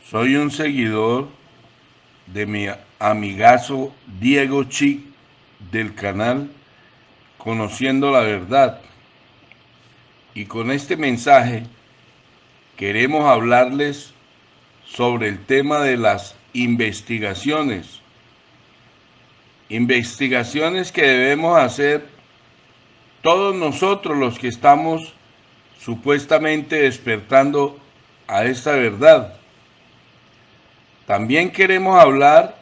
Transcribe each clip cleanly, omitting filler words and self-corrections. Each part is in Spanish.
Soy un seguidor de mi amigazo Diego Chic del canal Conociendo la Verdad. Y con este mensaje queremos hablarles sobre el tema de las investigaciones. Investigaciones que debemos hacer todos nosotros los que estamos supuestamente despertando a esta verdad. También queremos hablar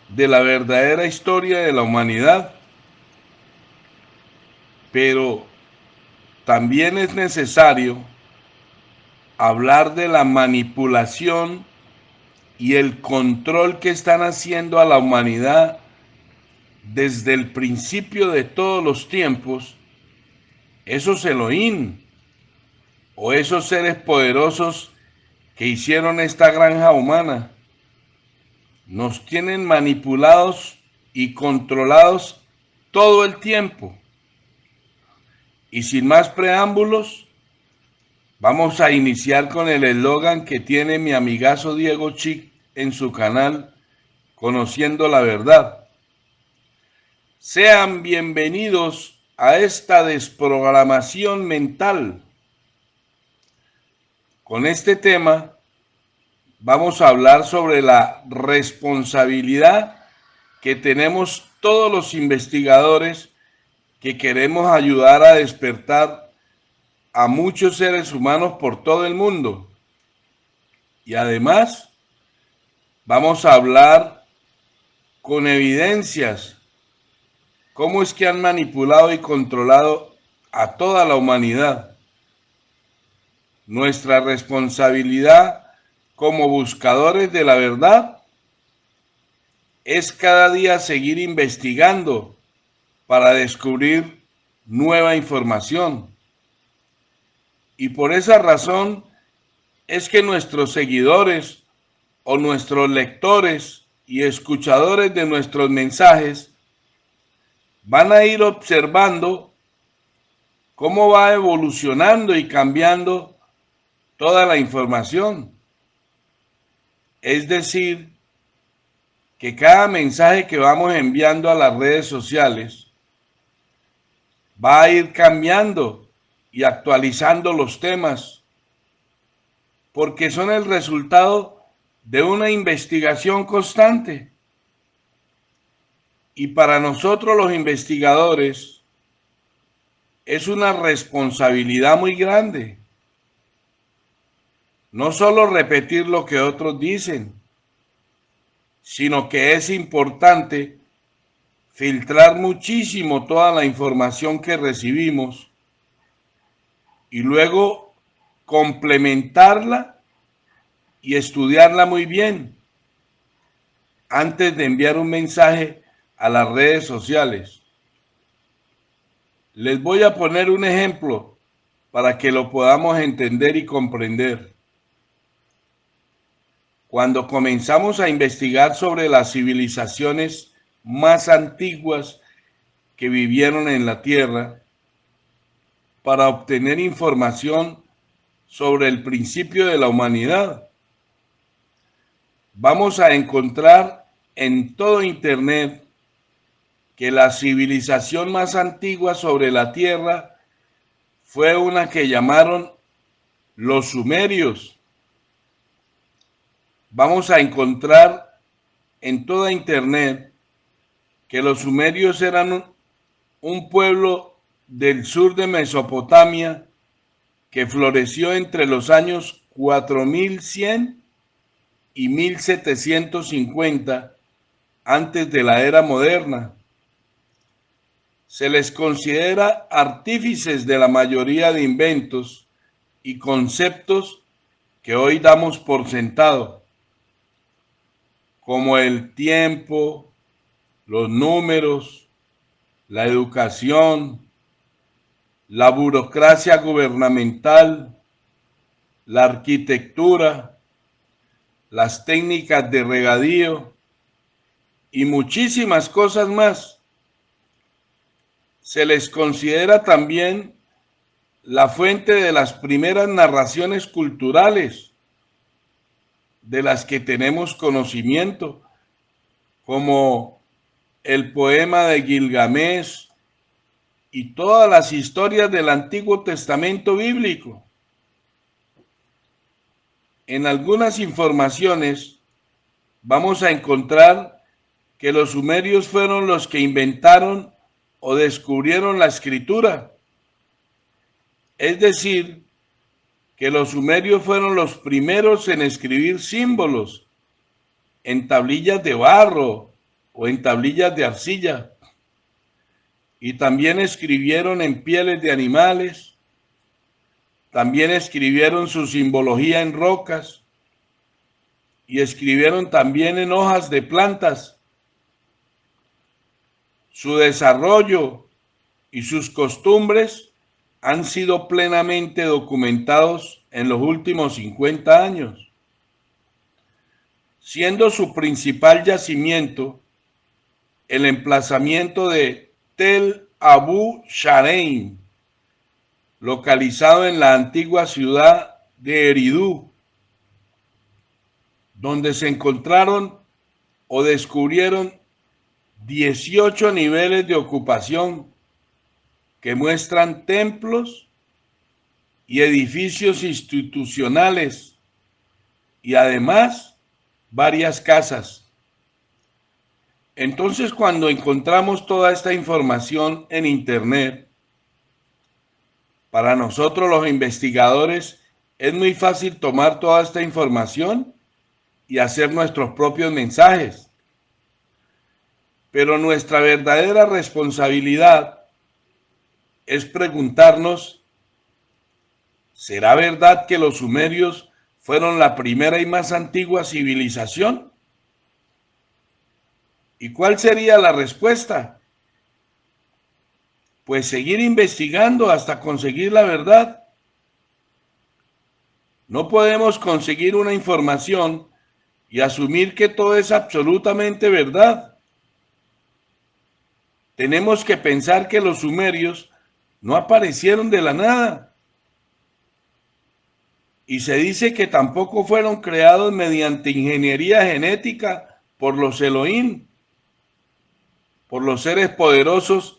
de la verdadera historia de la humanidad, pero también es necesario hablar de la manipulación y el control que están haciendo a la humanidad desde el principio de todos los tiempos, esos Elohim o esos seres poderosos que hicieron esta granja humana. Nos tienen manipulados y controlados todo el tiempo. Y sin más preámbulos, vamos a iniciar con el eslogan que tiene mi amigazo Diego Chic en su canal Conociendo la Verdad. Sean bienvenidos a esta desprogramación mental. Con este tema vamos a hablar sobre la responsabilidad que tenemos todos los investigadores que queremos ayudar a despertar a muchos seres humanos por todo el mundo. Y además vamos a hablar con evidencias cómo es que han manipulado y controlado a toda la humanidad. Nuestra responsabilidad como buscadores de la verdad es cada día seguir investigando para descubrir nueva información. Y por esa razón es que nuestros seguidores o nuestros lectores y escuchadores de nuestros mensajes van a ir observando cómo va evolucionando y cambiando toda la información. Es decir, que cada mensaje que vamos enviando a las redes sociales va a ir cambiando y actualizando los temas, porque son el resultado de una investigación constante. Y para nosotros los investigadores es una responsabilidad muy grande. No solo repetir lo que otros dicen, sino que es importante filtrar muchísimo toda la información que recibimos y luego complementarla y estudiarla muy bien antes de enviar un mensaje a las redes sociales. Les voy a poner un ejemplo para que lo podamos entender y comprender. Cuando comenzamos a investigar sobre las civilizaciones más antiguas que vivieron en la Tierra, para obtener información sobre el principio de la humanidad, vamos a encontrar en todo Internet que la civilización más antigua sobre la Tierra fue una que llamaron los sumerios. Vamos a encontrar en toda Internet que los sumerios eran un pueblo del sur de Mesopotamia que floreció entre los años 4100 y 1750 antes de la era moderna. Se les considera artífices de la mayoría de inventos y conceptos que hoy damos por sentado, como el tiempo, los números, la educación, la burocracia gubernamental, la arquitectura, las técnicas de regadío y muchísimas cosas más. Se les considera también la fuente de las primeras narraciones culturales, de las que tenemos conocimiento, como el poema de Gilgamesh y todas las historias del Antiguo Testamento bíblico. En algunas informaciones vamos a encontrar que los sumerios fueron los que inventaron o descubrieron la escritura. Es decir, que los sumerios fueron los primeros en escribir símbolos en tablillas de barro o en tablillas de arcilla. Y también escribieron en pieles de animales, también escribieron su simbología en rocas y escribieron también en hojas de plantas. Su desarrollo y sus costumbres han sido plenamente documentados en los últimos 50 años, siendo su principal yacimiento el emplazamiento de Tel Abu Sharein, localizado en la antigua ciudad de Eridu, donde se encontraron o descubrieron 18 niveles de ocupación que muestran templos y edificios institucionales y además varias casas. Entonces, cuando encontramos toda esta información en Internet, para nosotros los investigadores es muy fácil tomar toda esta información y hacer nuestros propios mensajes. Pero nuestra verdadera responsabilidad es preguntarnos, ¿será verdad que los sumerios fueron la primera y más antigua civilización? ¿Y cuál sería la respuesta? Pues seguir investigando hasta conseguir la verdad. No podemos conseguir una información y asumir que todo es absolutamente verdad. Tenemos que pensar que los sumerios no aparecieron de la nada. Y se dice que tampoco fueron creados mediante ingeniería genética por los Elohim, por los seres poderosos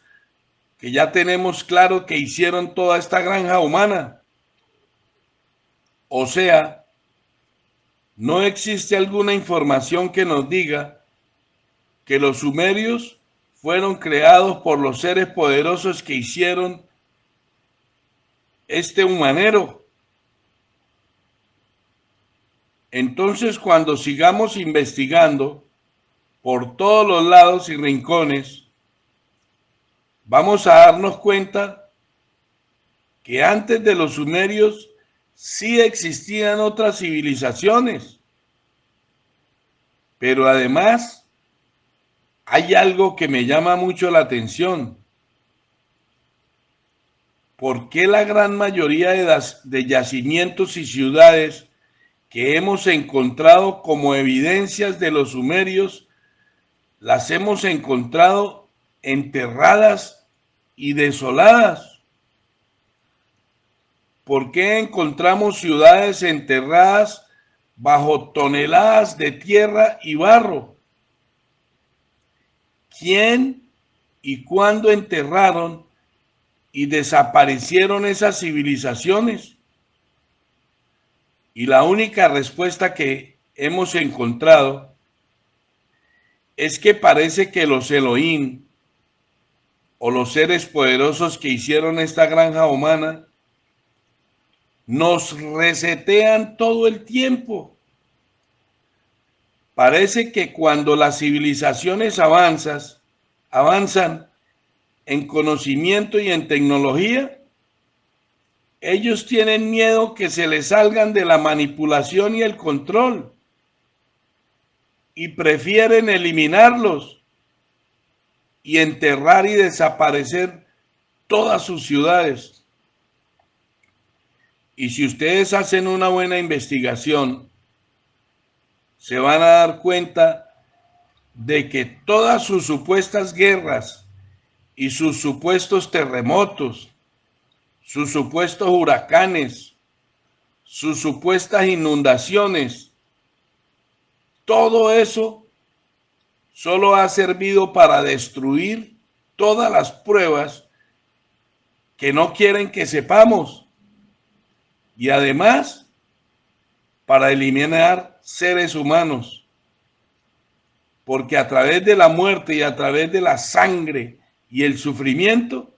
que ya tenemos claro que hicieron toda esta granja humana. O sea, no existe alguna información que nos diga que los sumerios fueron creados por los seres poderosos que hicieron este humanero. Entonces, cuando sigamos investigando por todos los lados y rincones, vamos a darnos cuenta que antes de los sumerios sí existían otras civilizaciones. Pero además hay algo que me llama mucho la atención. ¿Por qué la gran mayoría de yacimientos y ciudades que hemos encontrado como evidencias de los sumerios las hemos encontrado enterradas y desoladas? ¿Por qué encontramos ciudades enterradas bajo toneladas de tierra y barro? ¿Quién y cuándo enterraron y desaparecieron esas civilizaciones? Y la única respuesta que hemos encontrado es que parece que los Elohim o los seres poderosos que hicieron esta granja humana nos resetean todo el tiempo. Parece que cuando las civilizaciones avanzan en conocimiento y en tecnología, ellos tienen miedo que se les salgan de la manipulación y el control y prefieren eliminarlos y enterrar y desaparecer todas sus ciudades. Y si ustedes hacen una buena investigación, se van a dar cuenta de que todas sus supuestas guerras y sus supuestos terremotos, sus supuestos huracanes, sus supuestas inundaciones, todo eso solo ha servido para destruir todas las pruebas que no quieren que sepamos y además para eliminar seres humanos, porque a través de la muerte y a través de la sangre y el sufrimiento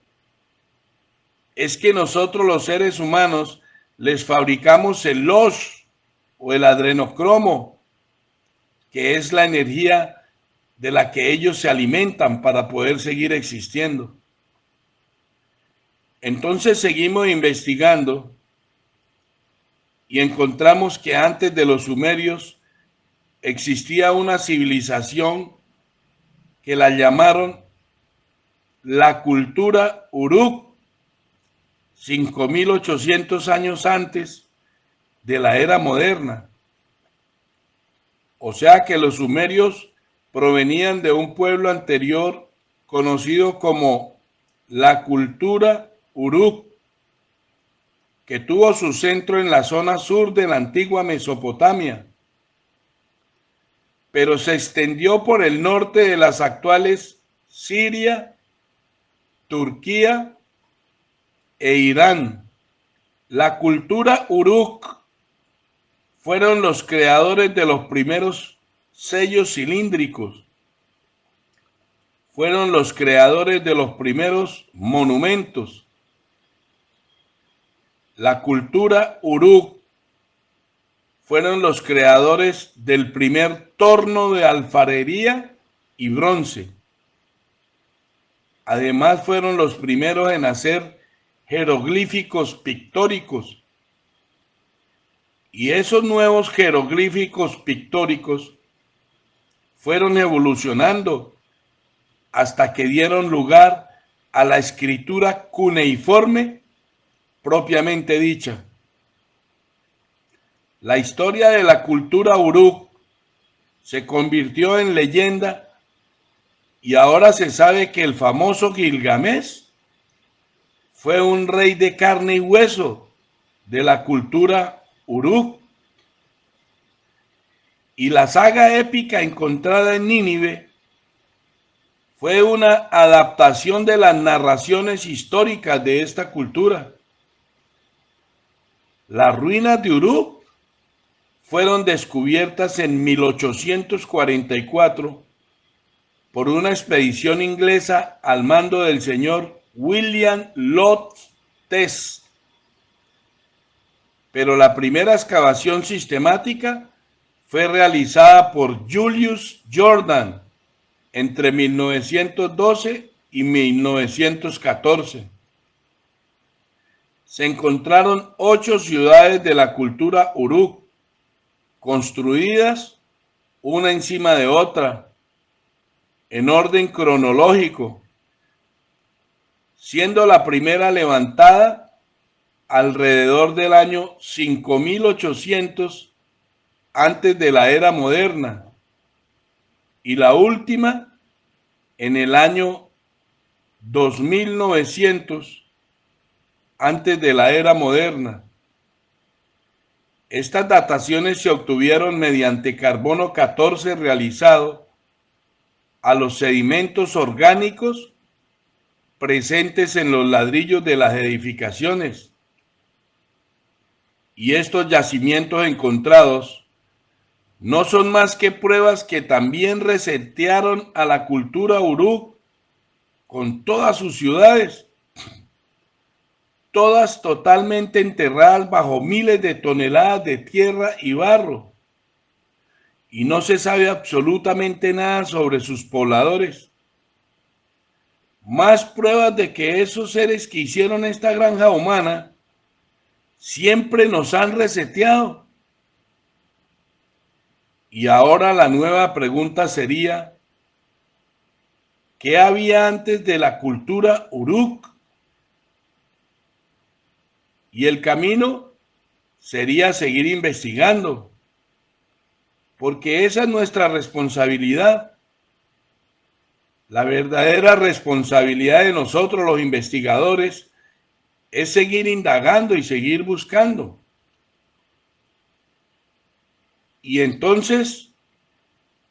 es que nosotros los seres humanos les fabricamos el LOS o el adrenocromo, que es la energía de la que ellos se alimentan para poder seguir existiendo. Entonces seguimos investigando y encontramos que antes de los sumerios existía una civilización que la llamaron la cultura Uruk, 5.800 años antes de la era moderna. O sea que los sumerios provenían de un pueblo anterior conocido como la cultura Uruk, que tuvo su centro en la zona sur de la antigua Mesopotamia, pero se extendió por el norte de las actuales Siria, Turquía e Irán. La cultura Uruk fueron los creadores de los primeros sellos cilíndricos, fueron los creadores de los primeros monumentos. La cultura Uruk fueron los creadores del primer torno de alfarería y bronce. Además fueron los primeros en hacer jeroglíficos pictóricos. Y esos nuevos jeroglíficos pictóricos fueron evolucionando hasta que dieron lugar a la escritura cuneiforme propiamente dicha. La historia de la cultura Uruk se convirtió en leyenda y ahora se sabe que el famoso Gilgamesh fue un rey de carne y hueso de la cultura Uruk. Y la saga épica encontrada en Nínive fue una adaptación de las narraciones históricas de esta cultura. Las ruinas de Uruk fueron descubiertas en 1844 por una expedición inglesa al mando del señor William Lord Test. Pero la primera excavación sistemática fue realizada por Julius Jordan entre 1912 y 1914. Se encontraron 8 ciudades de la cultura Uruk, construidas una encima de otra, en orden cronológico, siendo la primera levantada alrededor del año 5800 antes de la era moderna y la última en el año 2900 antes de la era moderna. Estas dataciones se obtuvieron mediante carbono 14 realizado a los sedimentos orgánicos presentes en los ladrillos de las edificaciones. Y estos yacimientos encontrados no son más que pruebas que también resetearon a la cultura Uruk con todas sus ciudades, todas totalmente enterradas bajo miles de toneladas de tierra y barro. Y no se sabe absolutamente nada sobre sus pobladores. Más pruebas de que esos seres que hicieron esta granja humana siempre nos han reseteado. Y ahora la nueva pregunta sería, ¿qué había antes de la cultura Uruk? Y el camino sería seguir investigando, porque esa es nuestra responsabilidad. La verdadera responsabilidad de nosotros los investigadores es seguir indagando y seguir buscando. Y entonces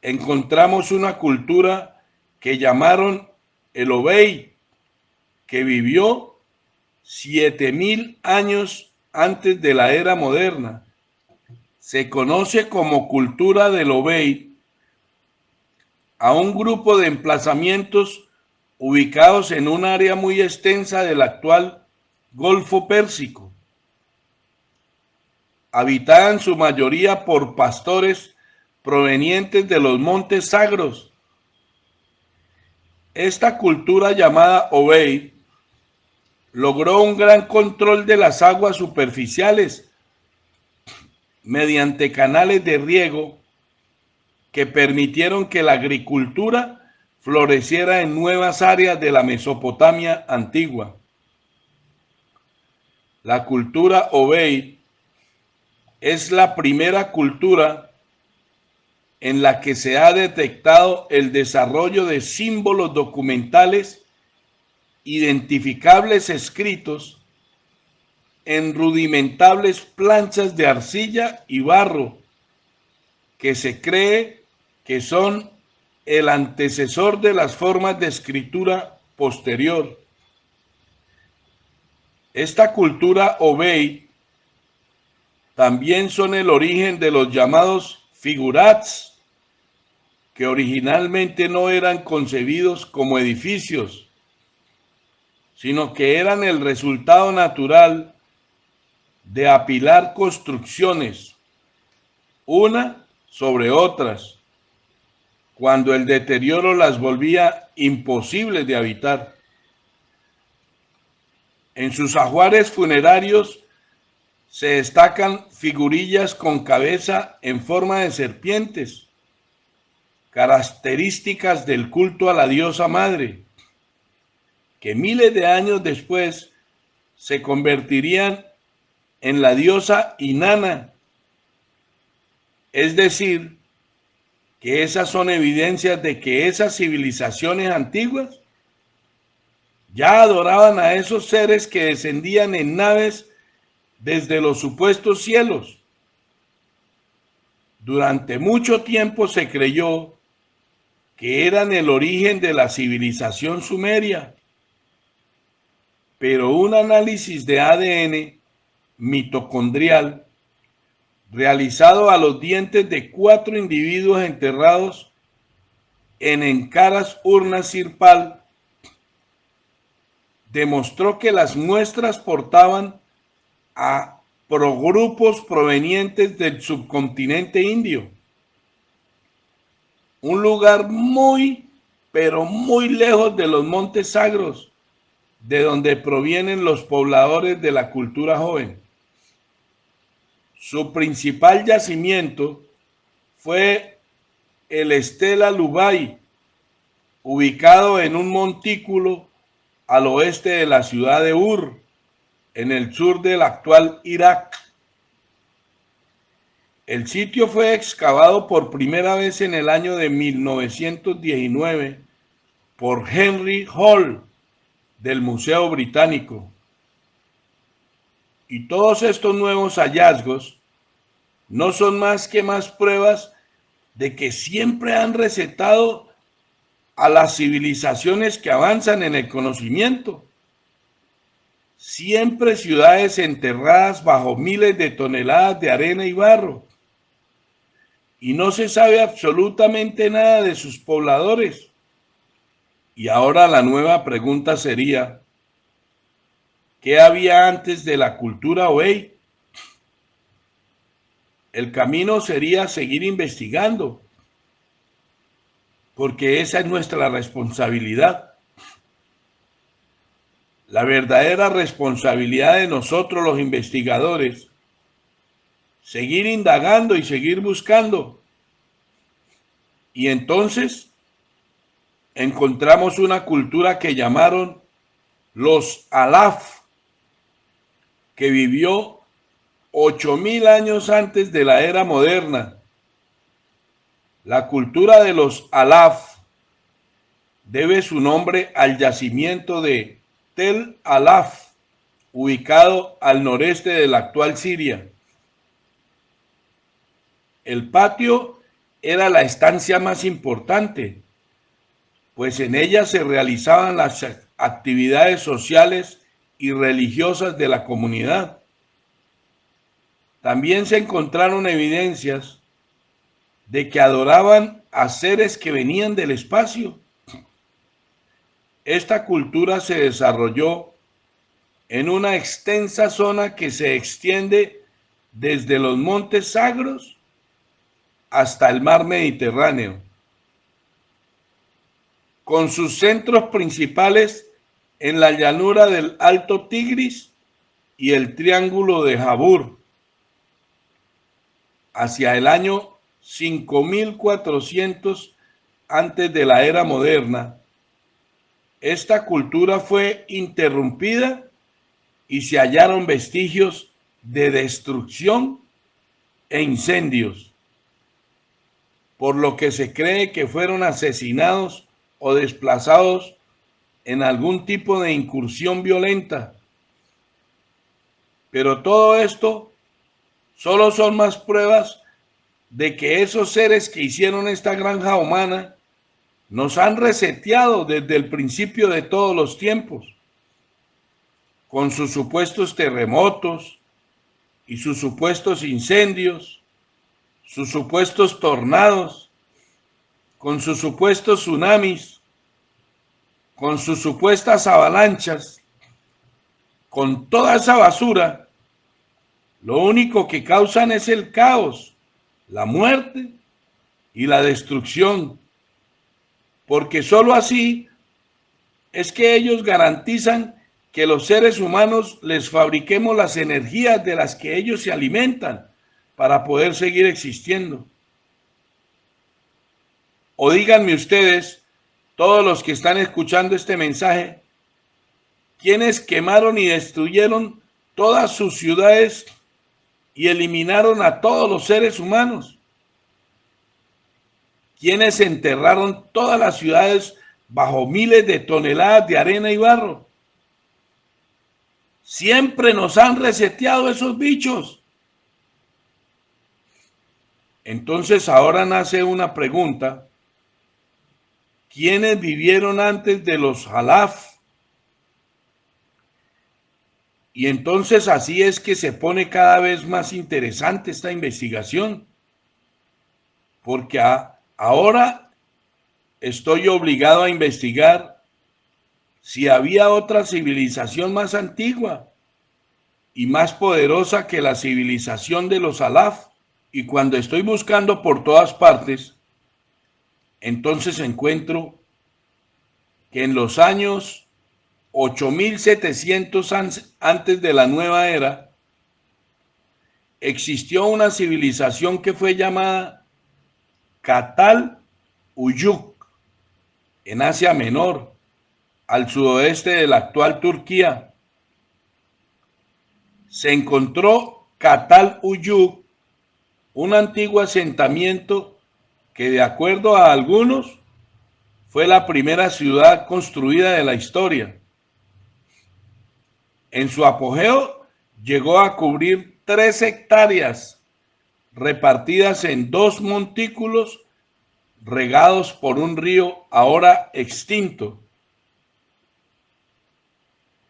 encontramos una cultura que llamaron el Obeid, que vivió 7000 años antes de la era moderna. Se conoce como cultura del Obeid a un grupo de emplazamientos ubicados en un área muy extensa del actual Golfo Pérsico, habitada en su mayoría por pastores provenientes de los montes sagros. Esta cultura llamada Obeid logró un gran control de las aguas superficiales mediante canales de riego que permitieron que la agricultura floreciera en nuevas áreas de la Mesopotamia antigua. La cultura Obeid es la primera cultura en la que se ha detectado el desarrollo de símbolos documentales identificables escritos en rudimentables planchas de arcilla y barro, que se cree que son el antecesor de las formas de escritura posterior. Esta cultura Obeid también son el origen de los llamados figurats, que originalmente no eran concebidos como edificios, sino que eran el resultado natural de apilar construcciones, una sobre otras, cuando el deterioro las volvía imposibles de habitar. En sus ajuares funerarios se destacan figurillas con cabeza en forma de serpientes, características del culto a la diosa madre, que miles de años después se convertirían en la diosa Inanna. Es decir, que esas son evidencias de que esas civilizaciones antiguas ya adoraban a esos seres que descendían en naves desde los supuestos cielos. Durante mucho tiempo se creyó que eran el origen de la civilización sumeria, pero un análisis de ADN mitocondrial realizado a los dientes de 4 individuos enterrados en encaras urnas Sirpal demostró que las muestras portaban a progrupos provenientes del subcontinente indio, un lugar muy, pero muy lejos de los montes sagros, de donde provienen los pobladores de la cultura joven. Su principal yacimiento fue el Estela Lubai, ubicado en un montículo al oeste de la ciudad de Ur, en el sur del actual Irak. El sitio fue excavado por primera vez en el año de 1919 por Henry Hall del Museo Británico. Y todos estos nuevos hallazgos no son más pruebas de que siempre han recetado a las civilizaciones que avanzan en el conocimiento. Siempre ciudades enterradas bajo miles de toneladas de arena y barro. Y no se sabe absolutamente nada de sus pobladores. Y ahora la nueva pregunta sería, ¿qué había antes de la cultura Obeid? El camino sería seguir investigando, porque esa es nuestra responsabilidad. La verdadera responsabilidad de nosotros los investigadores, seguir indagando y seguir buscando. Y entonces encontramos una cultura que llamaron los Alaf, que vivió 8000 años antes de la era moderna. La cultura de los Alaf debe su nombre al yacimiento de Tel Alaf, ubicado al noreste de la actual Siria. El patio era la estancia más importante, pues en ella se realizaban las actividades sociales y religiosas de la comunidad. También se encontraron evidencias de que adoraban a seres que venían del espacio. Esta cultura se desarrolló en una extensa zona que se extiende desde los montes Sagros hasta el mar Mediterráneo, con sus centros principales en la llanura del Alto Tigris y el Triángulo de Jabur. Hacia el año 5400 antes de la era moderna, esta cultura fue interrumpida y se hallaron vestigios de destrucción e incendios, por lo que se cree que fueron asesinados o desplazados en algún tipo de incursión violenta. Pero todo esto solo son más pruebas de que esos seres que hicieron esta granja humana nos han reseteado desde el principio de todos los tiempos, con sus supuestos terremotos y sus supuestos incendios, sus supuestos tornados, con sus supuestos tsunamis, con sus supuestas avalanchas, con toda esa basura. Lo único que causan es el caos, la muerte y la destrucción, porque sólo así es que ellos garantizan que los seres humanos les fabriquemos las energías de las que ellos se alimentan para poder seguir existiendo. O díganme ustedes, todos los que están escuchando este mensaje, ¿quiénes quemaron y destruyeron todas sus ciudades y eliminaron a todos los seres humanos? ¿Quiénes enterraron todas las ciudades bajo miles de toneladas de arena y barro? Siempre nos han reseteado esos bichos. Entonces ahora nace una pregunta. ¿Quiénes vivieron antes de los Jalaf? Y entonces así es que se pone cada vez más interesante esta investigación, porque ahora estoy obligado a investigar si había otra civilización más antigua y más poderosa que la civilización de los Jalaf. Y cuando estoy buscando por todas partes, entonces encuentro que en los años 8700 antes de la nueva era, existió una civilización que fue llamada Catal Uyuk, en Asia Menor, al sudoeste de la actual Turquía. Se encontró Catal Uyuk, un antiguo asentamiento que, de acuerdo a algunos, fue la primera ciudad construida de la historia. En su apogeo llegó a cubrir 3 hectáreas repartidas en 2 montículos regados por un río ahora extinto.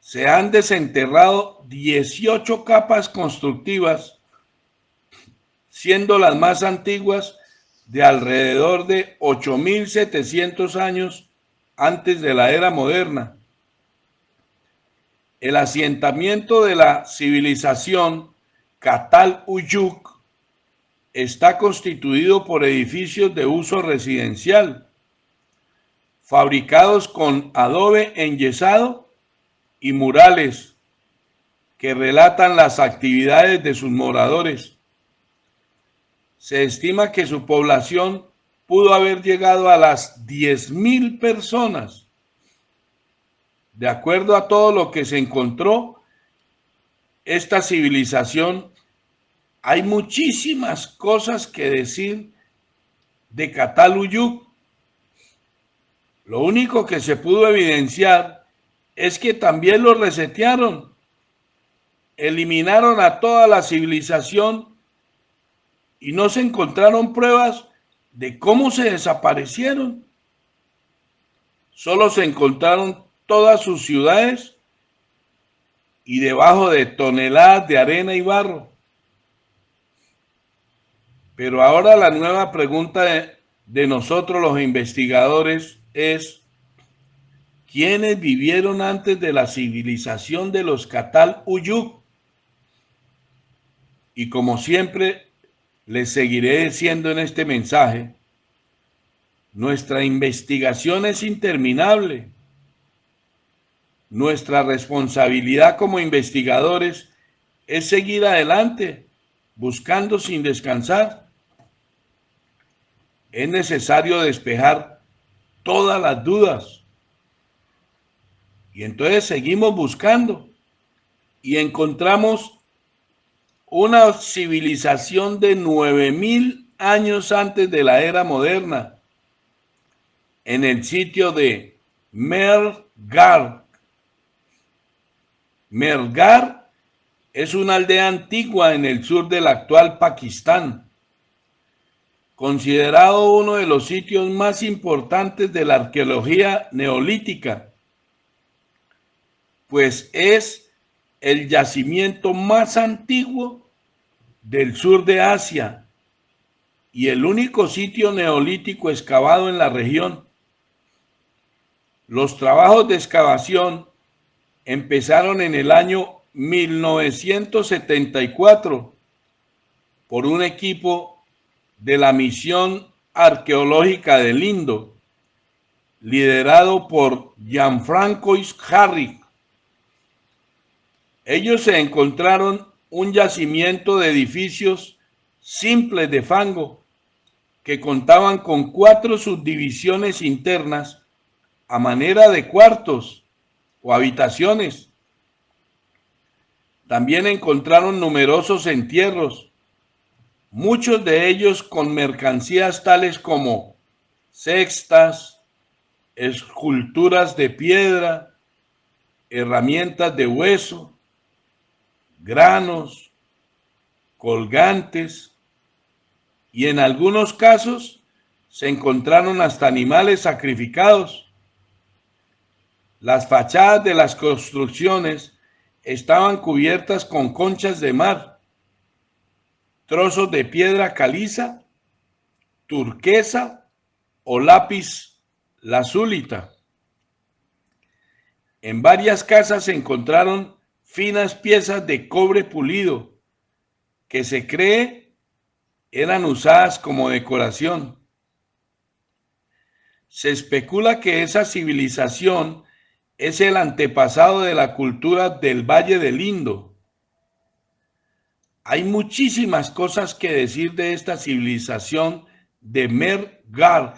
Se han desenterrado 18 capas constructivas, siendo las más antiguas de alrededor de 8700 años antes de la era moderna. El asentamiento de la civilización Catal Uyuk está constituido por edificios de uso residencial, fabricados con adobe enyesado y murales que relatan las actividades de sus moradores. Se estima que su población pudo haber llegado a las 10.000 personas. De acuerdo a todo lo que se encontró, esta civilización, hay muchísimas cosas que decir de Catal Uyuk. Lo único que se pudo evidenciar es que también lo resetearon, eliminaron a toda la civilización y no se encontraron pruebas de cómo se desaparecieron. Solo se encontraron todas sus ciudades y debajo de toneladas de arena y barro. Pero ahora la nueva pregunta de nosotros los investigadores es: ¿quiénes vivieron antes de la civilización de los Catal Uyuk? Y como siempre les seguiré diciendo en este mensaje, nuestra investigación es interminable. Nuestra responsabilidad como investigadores es seguir adelante, buscando sin descansar. Es necesario despejar todas las dudas. Y entonces seguimos buscando y encontramos una civilización de 9.000 años antes de la era moderna, en el sitio de Mehrgarh. Mehrgarh es una aldea antigua en el sur del actual Pakistán, considerado uno de los sitios más importantes de la arqueología neolítica, pues es el yacimiento más antiguo del sur de Asia y el único sitio neolítico excavado en la región. Los trabajos de excavación empezaron en el año 1974 por un equipo de la misión arqueológica del Indo, liderado por Gianfranco Harry. Ellos se encontraron un yacimiento de edificios simples de fango que contaban con 4 subdivisiones internas a manera de cuartos o habitaciones. También encontraron numerosos entierros, muchos de ellos con mercancías tales como cestas, esculturas de piedra, herramientas de hueso, granos, colgantes, y en algunos casos se encontraron hasta animales sacrificados. Las fachadas de las construcciones estaban cubiertas con conchas de mar, trozos de piedra caliza, turquesa o lápiz lazulita. En varias casas se encontraron finas piezas de cobre pulido que se cree eran usadas como decoración. Se especula que esa civilización es el antepasado de la cultura del Valle del Indo. Hay muchísimas cosas que decir de esta civilización de Mehrgarh,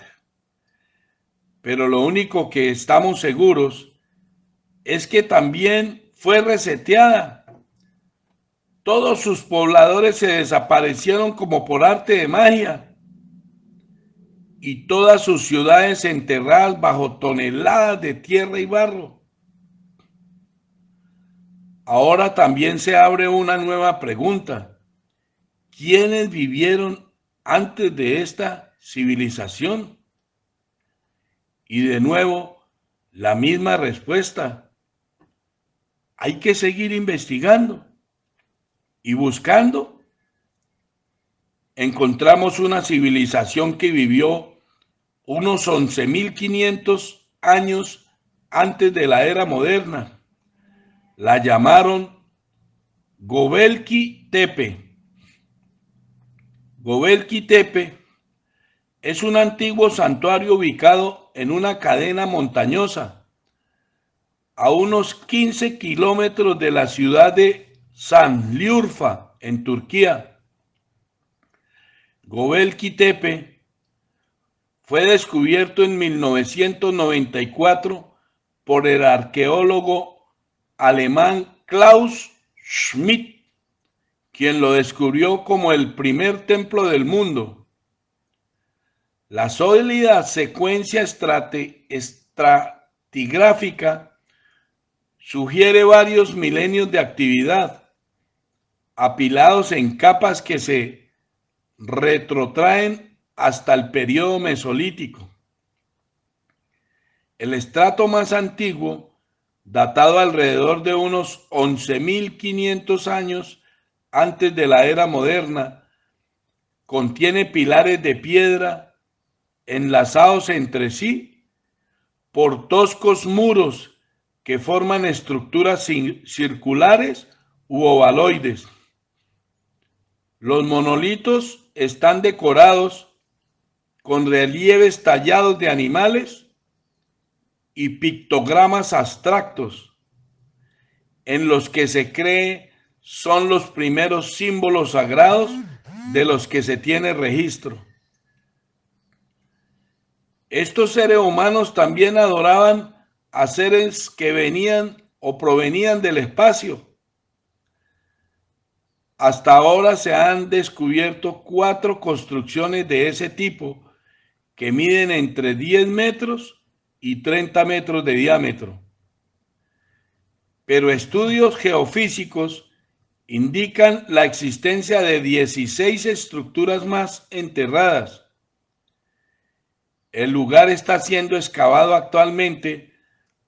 pero lo único que estamos seguros es que también fue reseteada. Todos sus pobladores se desaparecieron como por arte de magia y todas sus ciudades enterradas bajo toneladas de tierra y barro. Ahora también se abre una nueva pregunta: ¿quiénes vivieron antes de esta civilización? Y de nuevo, la misma respuesta: hay que seguir investigando y buscando. Encontramos una civilización que vivió unos 11.500 años antes de la era moderna. La llamaron Göbekli Tepe. Göbekli Tepe es un antiguo santuario ubicado en una cadena montañosa a unos 15 kilómetros de la ciudad de Şanlıurfa, en Turquía. Göbekli Tepe fue descubierto en 1994 por el arqueólogo alemán Klaus Schmidt, quien lo descubrió como el primer templo del mundo. La sólida secuencia estratigráfica sugiere varios milenios de actividad, apilados en capas que se retrotraen hasta el periodo mesolítico. El estrato más antiguo, datado alrededor de unos 11.500 años antes de la era moderna, contiene pilares de piedra enlazados entre sí por toscos muros que forman estructuras circulares u ovaloides. Los monolitos están decorados con relieves tallados de animales y pictogramas abstractos, en los que se cree son los primeros símbolos sagrados de los que se tiene registro. Estos seres humanos también adoraban a seres que venían o provenían del espacio. Hasta ahora se han descubierto 4 construcciones de ese tipo que miden entre 10 metros y 30 metros de diámetro. Pero estudios geofísicos indican la existencia de 16 estructuras más enterradas. El lugar está siendo excavado actualmente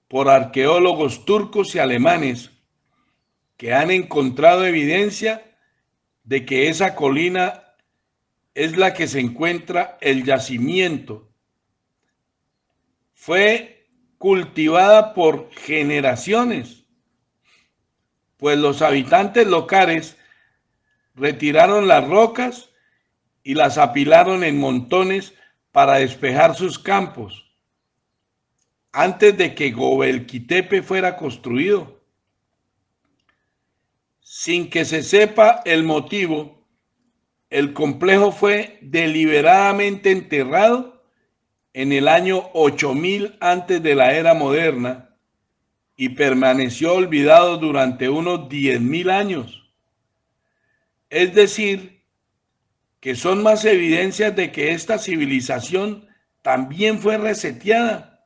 por arqueólogos turcos y alemanes que han encontrado evidencia de que esa colina es la que se encuentra el yacimiento. Fue cultivada por generaciones, pues los habitantes locales retiraron las rocas y las apilaron en montones para despejar sus campos, antes de que Göbekli Tepe fuera construido. Sin que se sepa el motivo, el complejo fue deliberadamente enterrado en el año 8000 antes de la era moderna y permaneció olvidado durante unos 10.000 años. Es decir, que son más evidencias de que esta civilización también fue reseteada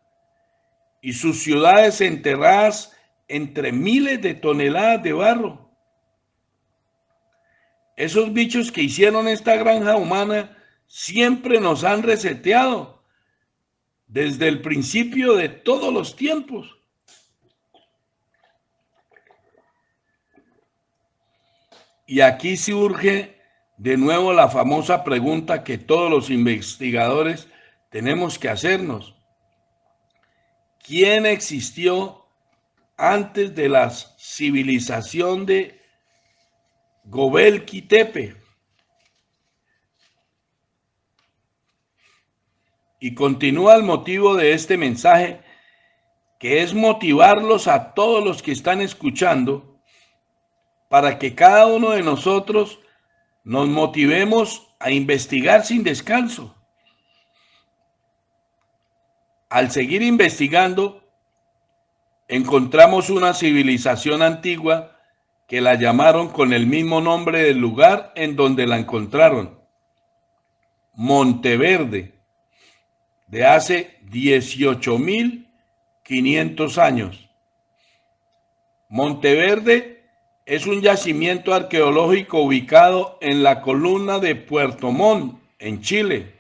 y sus ciudades enterradas entre miles de toneladas de barro. Esos bichos que hicieron esta granja humana siempre nos han reseteado desde el principio de todos los tiempos. Y aquí surge de nuevo la famosa pregunta que todos los investigadores tenemos que hacernos. ¿Quién existió antes de la civilización de Göbekli Tepe? Y continúa el motivo de este mensaje, que es motivarlos a todos los que están escuchando para que cada uno de nosotros nos motivemos a investigar sin descanso. Al seguir investigando, encontramos una civilización antigua que la llamaron con el mismo nombre del lugar en donde la encontraron, Monteverde, de hace 18.500 años. Monteverde es un yacimiento arqueológico ubicado en la columna de Puerto Montt, en Chile.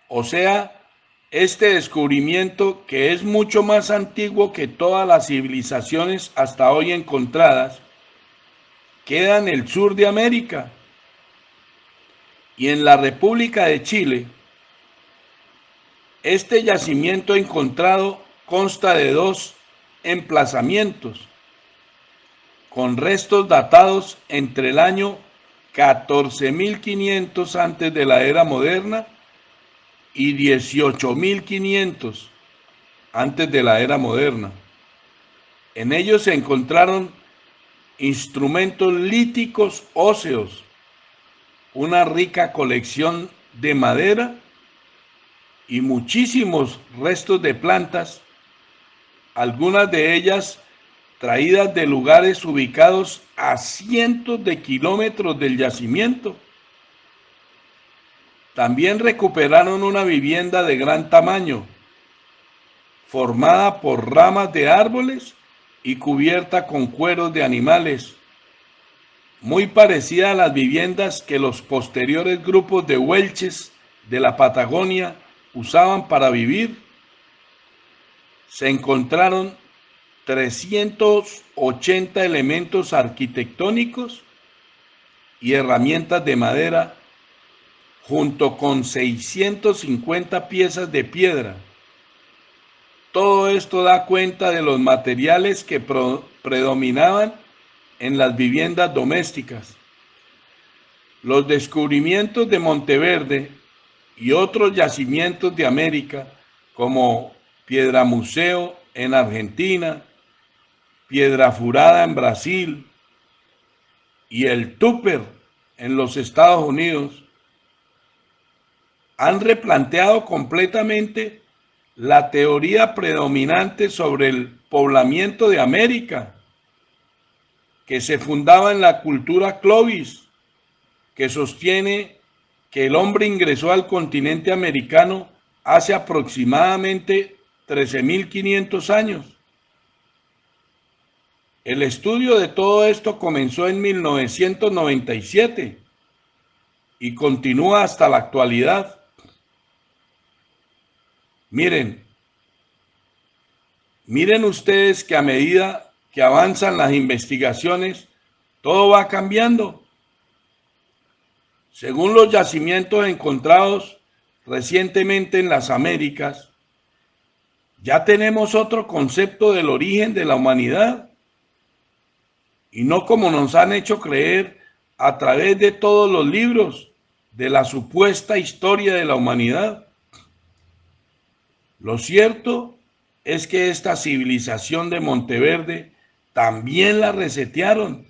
O sea, este descubrimiento, que es mucho más antiguo que todas las civilizaciones hasta hoy encontradas, queda en el sur de América. Y en la República de Chile, este yacimiento encontrado consta de 2 emplazamientos, con restos datados entre el año 14.500 antes de la era moderna y 18.500 antes de la era moderna. En ellos se encontraron instrumentos líticos óseos, una rica colección de madera y muchísimos restos de plantas, algunas de ellas traídas de lugares ubicados a cientos de kilómetros del yacimiento. También recuperaron una vivienda de gran tamaño, formada por ramas de árboles y cubierta con cueros de animales. muy parecida a las viviendas que los posteriores grupos de Welches de la Patagonia usaban para vivir. Se encontraron 380 elementos arquitectónicos y herramientas de madera, junto con 650 piezas de piedra. Todo esto da cuenta de los materiales que predominaban en las viviendas domésticas. Los descubrimientos de Monteverde y otros yacimientos de América, como Piedra Museo en Argentina, Piedra Furada en Brasil y el Tupper en los Estados Unidos, han replanteado completamente la teoría predominante sobre el poblamiento de América, que se fundaba en la cultura Clovis, que sostiene que el hombre ingresó al continente americano hace aproximadamente 13.500 años. El estudio de todo esto comenzó en 1997 y continúa hasta la actualidad. Miren ustedes que a medida que avanzan las investigaciones, todo va cambiando. Según los yacimientos encontrados recientemente en las Américas, ya tenemos otro concepto del origen de la humanidad, y no como nos han hecho creer a través de todos los libros de la supuesta historia de la humanidad. Lo cierto es que esta civilización de Monteverde también la resetearon,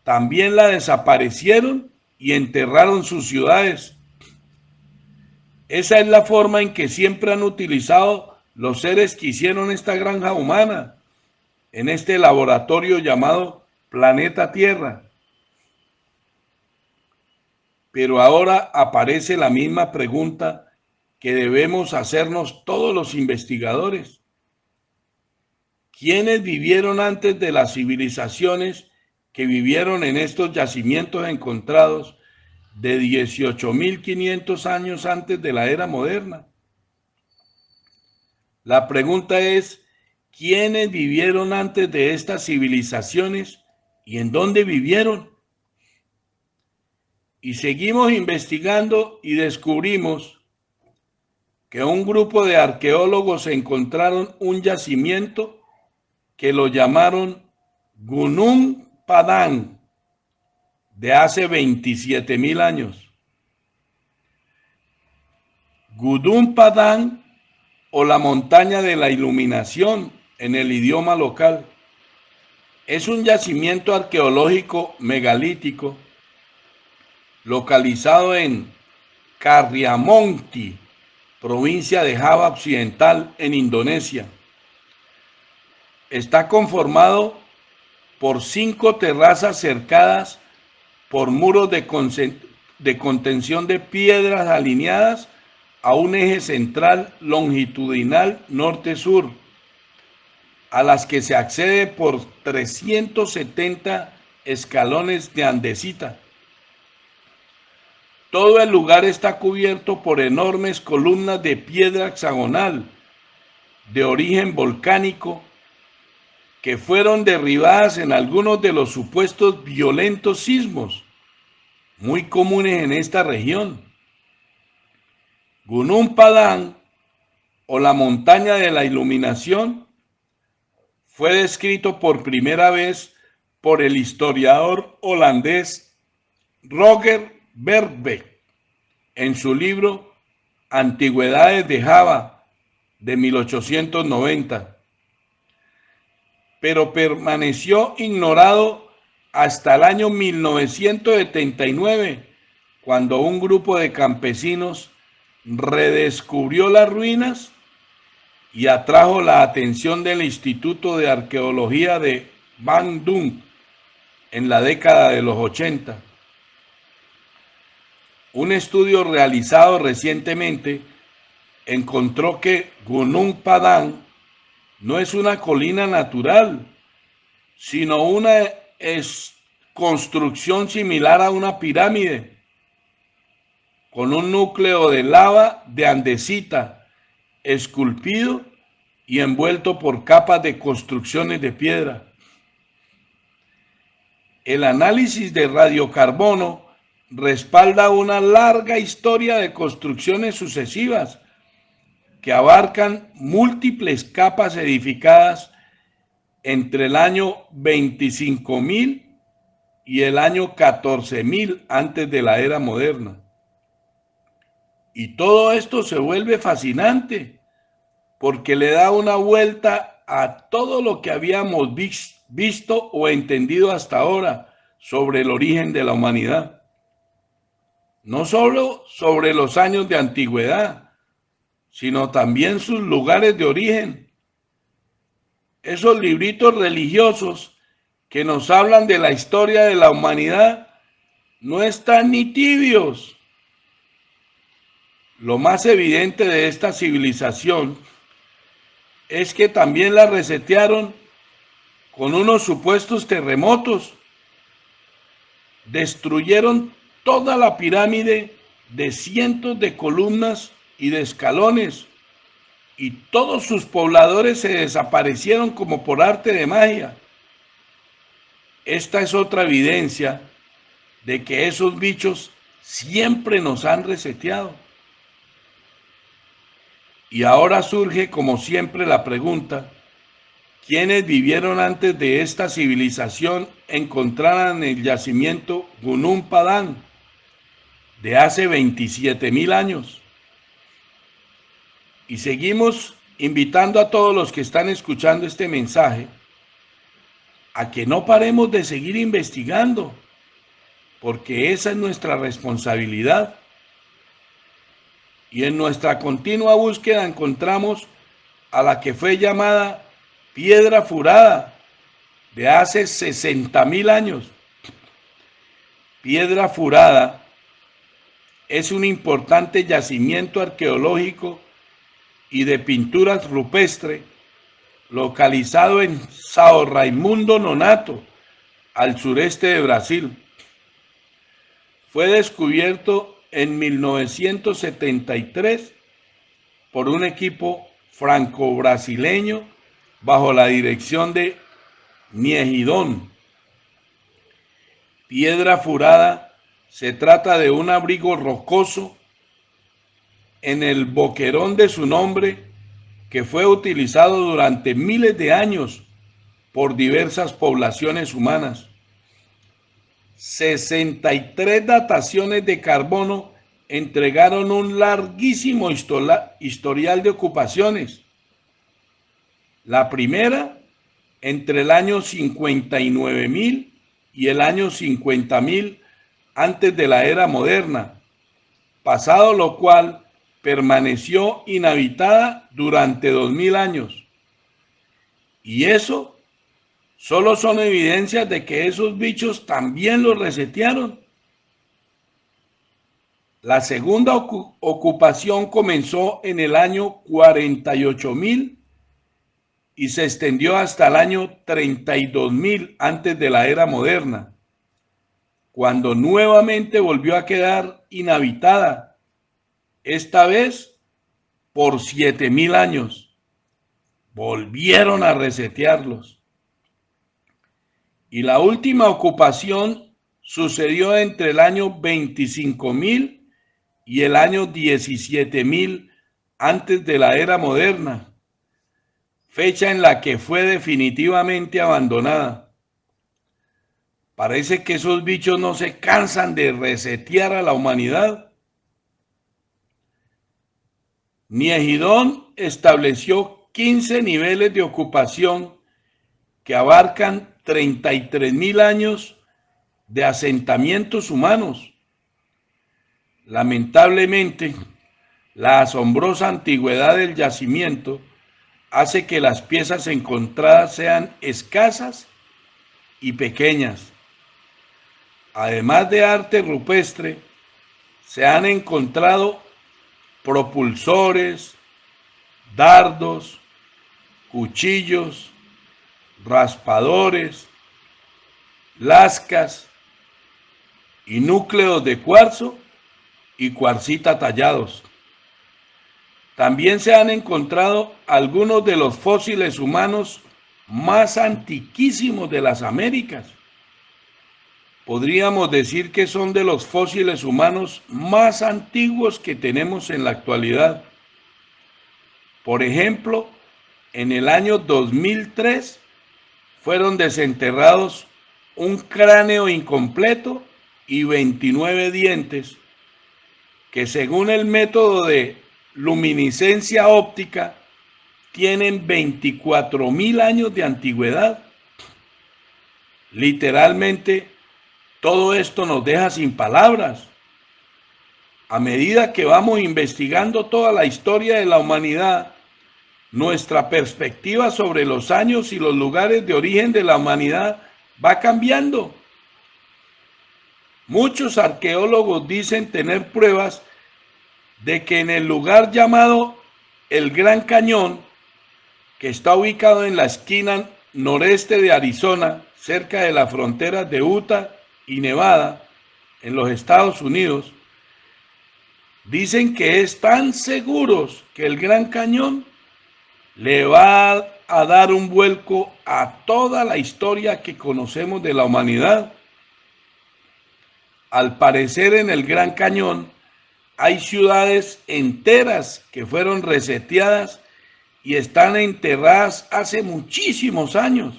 también la desaparecieron y enterraron sus ciudades. Esa es la forma en que siempre han utilizado los seres que hicieron esta granja humana, en este laboratorio llamado planeta Tierra. Pero ahora aparece la misma pregunta que debemos hacernos todos los investigadores. ¿Quiénes vivieron antes de las civilizaciones que vivieron en estos yacimientos encontrados de 18.500 años antes de la era moderna? La pregunta es, ¿quiénes vivieron antes de estas civilizaciones y en dónde vivieron? Y seguimos investigando y descubrimos que un grupo de arqueólogos encontraron un yacimiento que lo llamaron Gunung Padang, de hace 27.000 años. Gunung Padang, o la montaña de la iluminación en el idioma local, es un yacimiento arqueológico megalítico localizado en Karriamonti, provincia de Java Occidental, en Indonesia. Está conformado por 5 terrazas cercadas por muros de contención de piedras alineadas a un eje central longitudinal norte-sur, a las que se accede por 370 escalones de andesita. Todo el lugar está cubierto por enormes columnas de piedra hexagonal de origen volcánico que fueron derribadas en algunos de los supuestos violentos sismos muy comunes en esta región. Gunung Padang, o la montaña de la iluminación, fue descrito por primera vez por el historiador holandés Roger Verbeek en su libro Antigüedades de Java de 1890, pero permaneció ignorado hasta el año 1979, cuando un grupo de campesinos redescubrió las ruinas y atrajo la atención del Instituto de Arqueología de Bandung en la década de los 80. Un estudio realizado recientemente encontró que Gunung Padang no es una colina natural, sino una construcción similar a una pirámide, con un núcleo de lava de andesita, esculpido y envuelto por capas de construcciones de piedra. El análisis de radiocarbono respalda una larga historia de construcciones sucesivas que abarcan múltiples capas edificadas entre el año 25.000 y el año 14.000 antes de la era moderna. Y todo esto se vuelve fascinante porque le da una vuelta a todo lo que habíamos visto o entendido hasta ahora sobre el origen de la humanidad. No solo sobre los años de antigüedad, sino también sus lugares de origen. Esos libritos religiosos que nos hablan de la historia de la humanidad no están ni tibios. Lo más evidente de esta civilización es que también la resetearon con unos supuestos terremotos. Destruyeron toda la pirámide de cientos de columnas y de escalones, y todos sus pobladores se desaparecieron como por arte de magia. Esta es otra evidencia de que esos bichos siempre nos han reseteado. Y ahora surge, como siempre, la pregunta: ¿quiénes vivieron antes de esta civilización encontraran el yacimiento Gunung Padang de hace 27.000 años? Y seguimos invitando a todos los que están escuchando este mensaje a que no paremos de seguir investigando, porque esa es nuestra responsabilidad. Y en nuestra continua búsqueda encontramos a la que fue llamada Piedra Furada de hace 60.000 años. Piedra Furada es un importante yacimiento arqueológico y de pinturas rupestres localizado en São Raimundo Nonato, al sureste de Brasil. Fue descubierto en 1973 por un equipo franco-brasileño bajo la dirección de Niehidón. Piedra Furada se trata de un abrigo rocoso en el boquerón de su nombre que fue utilizado durante miles de años por diversas poblaciones humanas. 63 dataciones de carbono entregaron un larguísimo historial de ocupaciones. La primera entre el año 59.000 y el año 50.000 antes de la era moderna, pasado lo cual permaneció inhabitada durante 2.000 años. Y eso solo son evidencias de que esos bichos también los resetearon. La segunda ocupación comenzó en el año 48.000 y se extendió hasta el año 32.000 antes de la era moderna, cuando nuevamente volvió a quedar inhabitada, esta vez por 7.000 años. Volvieron a resetearlos. Y la última ocupación sucedió entre el año 25.000 y el año 17.000 antes de la era moderna, fecha en la que fue definitivamente abandonada. Parece que esos bichos no se cansan de resetear a la humanidad. Niehidón estableció 15 niveles de ocupación que abarcan 33.000 años de asentamientos humanos. Lamentablemente, la asombrosa antigüedad del yacimiento hace que las piezas encontradas sean escasas y pequeñas. Además de arte rupestre, se han encontrado propulsores, dardos, cuchillos, raspadores, lascas y núcleos de cuarzo y cuarcita tallados. También se han encontrado algunos de los fósiles humanos más antiquísimos de las Américas. Podríamos decir que son de los fósiles humanos más antiguos que tenemos en la actualidad. Por ejemplo, en el año 2003 fueron desenterrados un cráneo incompleto y 29 dientes que, según el método de luminiscencia óptica, tienen 24.000 años de antigüedad. Literalmente, todo esto nos deja sin palabras. A medida que vamos investigando toda la historia de la humanidad, nuestra perspectiva sobre los años y los lugares de origen de la humanidad va cambiando. Muchos arqueólogos dicen tener pruebas de que en el lugar llamado el Gran Cañón, que está ubicado en la esquina noreste de Arizona, cerca de la frontera de Utah y Nevada, en los Estados Unidos, dicen que están seguros que el Gran Cañón le va a dar un vuelco a toda la historia que conocemos de la humanidad. Al parecer, en el Gran Cañón hay ciudades enteras que fueron reseteadas y están enterradas hace muchísimos años.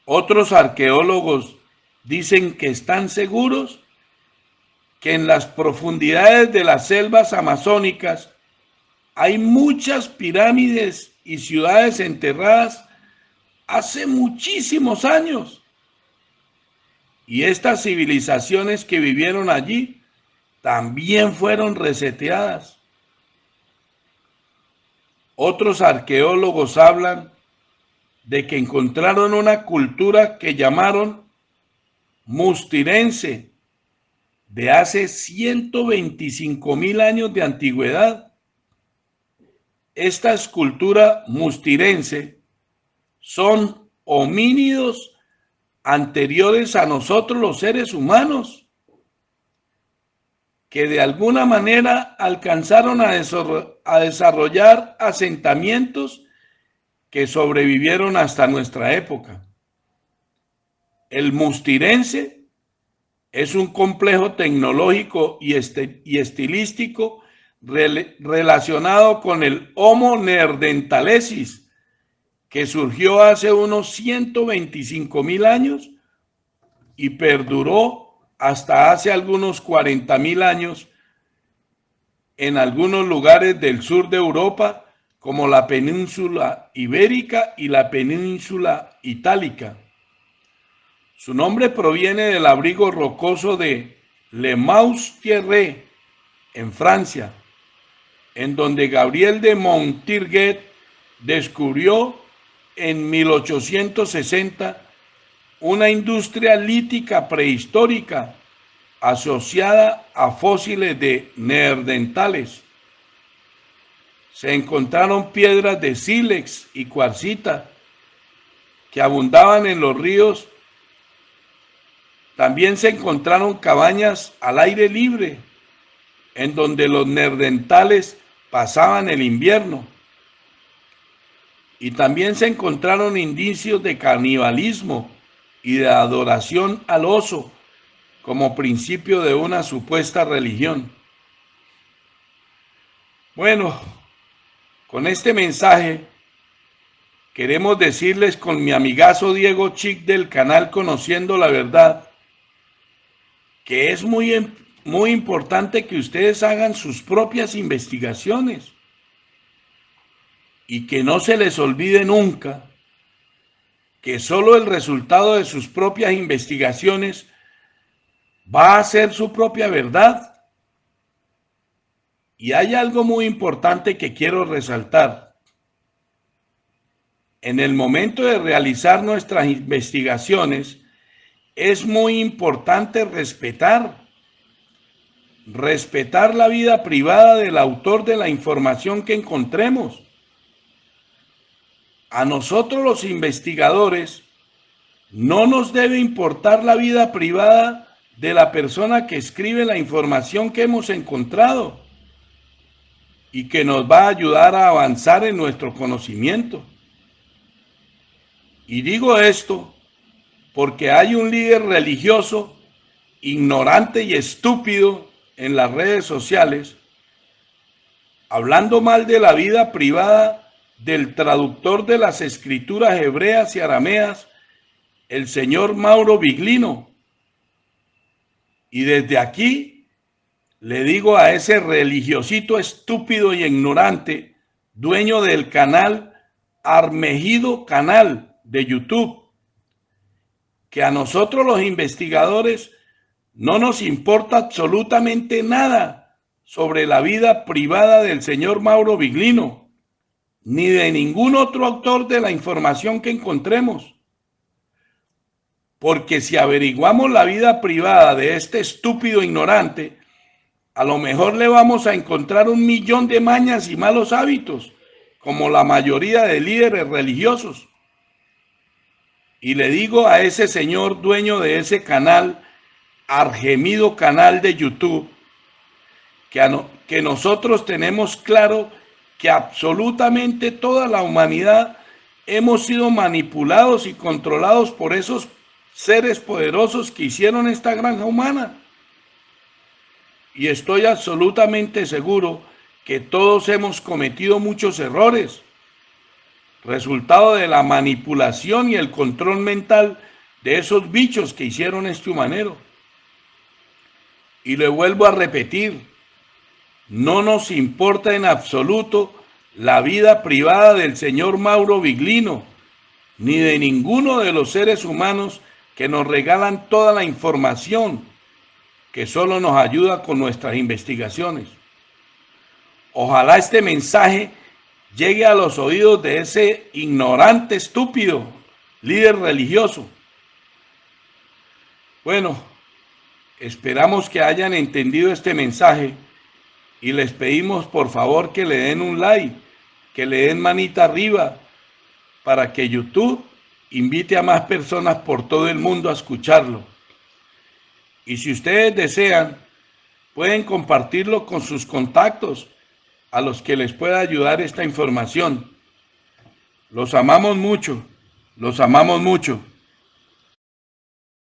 Otros arqueólogos dicen que están seguros que en las profundidades de las selvas amazónicas hay muchas pirámides y ciudades enterradas hace muchísimos años. Y estas civilizaciones que vivieron allí también fueron reseteadas. Otros arqueólogos hablan de que encontraron una cultura que llamaron mustirense, de hace 125.000 años de antigüedad. Esta escultura mustirense son homínidos anteriores a nosotros los seres humanos, que de alguna manera alcanzaron a desarrollar asentamientos que sobrevivieron hasta nuestra época. El mustirense es un complejo tecnológico y estilístico relacionado con el Homo neanderthalensis, que surgió hace unos 125.000 años y perduró hasta hace algunos 40.000 años en algunos lugares del sur de Europa, como la península ibérica y la península itálica. Su nombre proviene del abrigo rocoso de Le Mans-Thierry, en Francia, en donde Gabriel de Montirguet descubrió en 1860 una industria lítica prehistórica asociada a fósiles de neandertales. Se encontraron piedras de sílex y cuarcita que abundaban en los ríos. También se encontraron cabañas al aire libre, en donde los neandertales pasaban el invierno. Y también se encontraron indicios de canibalismo y de adoración al oso como principio de una supuesta religión. Bueno, con este mensaje queremos decirles con mi amigazo Diego Chic del canal Conociendo la Verdad que es muy importante que ustedes hagan sus propias investigaciones y que no se les olvide nunca que solo el resultado de sus propias investigaciones va a ser su propia verdad. Y hay algo muy importante que quiero resaltar. En el momento de realizar nuestras investigaciones, es muy importante respetar la vida privada del autor de la información que encontremos. A nosotros los investigadores No nos debe importar la vida privada de la persona que escribe la información que hemos encontrado y que nos va a ayudar a avanzar en nuestro conocimiento. Y digo esto porque hay un líder religioso ignorante y estúpido en las redes sociales hablando mal de la vida privada del traductor de las escrituras hebreas y arameas, el señor Mauro Viglino. Y desde aquí le digo a ese religiosito estúpido y ignorante, dueño del canal Armejido Canal de YouTube, que a nosotros los investigadores no nos importa absolutamente nada sobre la vida privada del señor Mauro Viglino, ni de ningún otro autor de la información que encontremos. Porque si averiguamos la vida privada de este estúpido ignorante, a lo mejor le vamos a encontrar 1.000.000 de mañas y malos hábitos, como la mayoría de líderes religiosos. Y le digo a ese señor dueño de ese canal, Argemido Canal de YouTube, que nosotros tenemos claro que absolutamente toda la humanidad hemos sido manipulados y controlados por esos seres poderosos que hicieron esta granja humana. Y estoy absolutamente seguro que todos hemos cometido muchos errores, resultado de la manipulación y el control mental de esos bichos que hicieron este humanero. Y le vuelvo a repetir, no nos importa en absoluto la vida privada del señor Mauro Viglino, ni de ninguno de los seres humanos que nos regalan toda la información que solo nos ayuda con nuestras investigaciones. Ojalá este mensaje llegue a los oídos de ese ignorante, estúpido líder religioso. Bueno, esperamos que hayan entendido este mensaje y les pedimos por favor que le den un like, que le den manita arriba para que YouTube invite a más personas por todo el mundo a escucharlo. Y si ustedes desean, pueden compartirlo con sus contactos a los que les pueda ayudar esta información. Los amamos mucho, los amamos mucho.